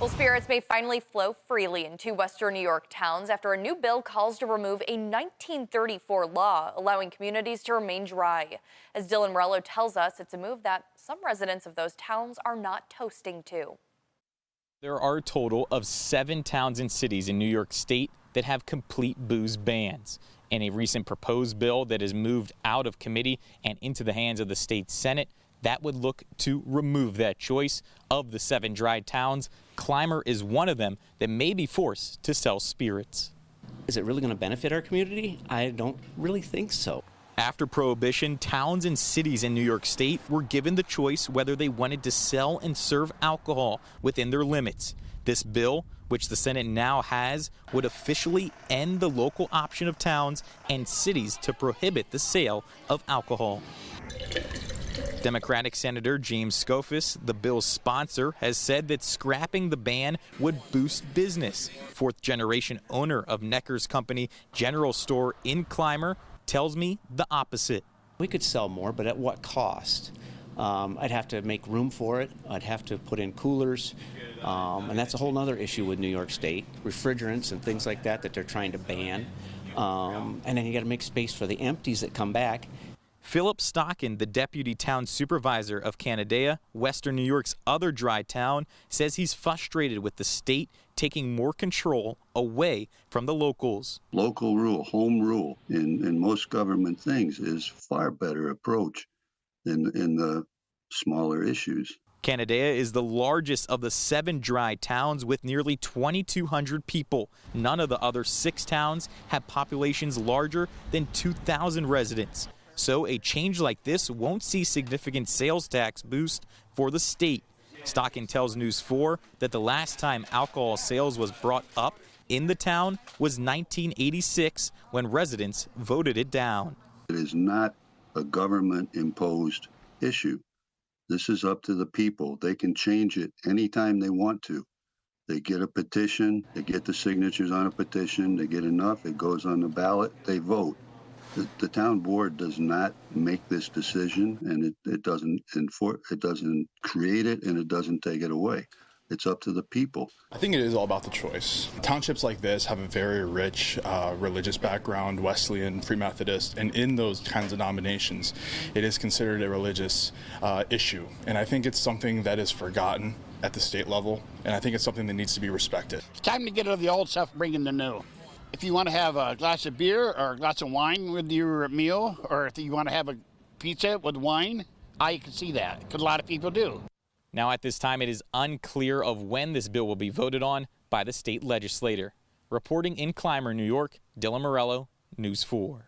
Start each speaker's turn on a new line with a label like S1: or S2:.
S1: Well, spirits may finally flow freely in two western New York towns after a new bill calls to remove a 1934 law allowing communities to remain dry. As Dylan Morello tells us, it's a move that some residents of those towns are not toasting to.
S2: There are a total of 7 towns and cities in New York State that have complete booze bans. In a recent proposed bill that has moved out of committee and into the hands of the state Senate, that would look to remove that choice. Of the 7 dry towns, Clymer is one of them that may be forced to sell spirits.
S3: Is it really going to benefit our community? I don't really think so.
S2: After Prohibition, towns and cities in New York State were given the choice whether they wanted to sell and serve alcohol within their limits. This bill, which the Senate now has, would officially end the local option of towns and cities to prohibit the sale of alcohol. Democratic Senator James Skoufis, the bill's sponsor, has said that scrapping the ban would boost business. Fourth-generation owner of Necker's Company General Store in Clymer tells me the opposite.
S3: We could sell more, but at what cost? I'd have to make room for it. I'd have to put in coolers. And that's a whole other issue with New York State, refrigerants and things like that they're trying to ban. And then you got to make space for the empties that come back.
S2: Philip Stockin, the deputy town supervisor of Canandaigua, Western New York's other dry town, says he's frustrated with the state taking more control away from the locals.
S4: Local rule, home rule in most government things is far better approach in the smaller issues.
S2: Canandaigua is the largest of the 7 dry towns with nearly 2,200 people. None of the other 6 towns have populations larger than 2,000 residents. So a change like this won't see significant sales tax boost for the state. Stockin tells News 4 that the last time alcohol sales was brought up in the town was 1986 when residents voted it down.
S4: It is not a government-imposed issue. This is up to the people. They can change it anytime they want to. They get a petition, they get the signatures on a petition, they get enough, it goes on the ballot, they vote. The town board does not make this decision, and it doesn't create it, and it doesn't take it away. It's up to the people.
S5: I think it is all about the choice. Townships like this have a very rich religious background, Wesleyan, Free Methodist, and in those kinds of denominations, it is considered a religious issue. And I think it's something that is forgotten at the state level, and I think it's something that needs to be respected.
S6: It's time to get rid of the old stuff and bring in the new. If you want to have a glass of beer or a glass of wine with your meal, or if you want to have a pizza with wine, I can see that, because a lot of people do.
S2: Now at this time, it is unclear of when this bill will be voted on by the state legislature. Reporting in Clymer, New York, Dylan Morello, News 4.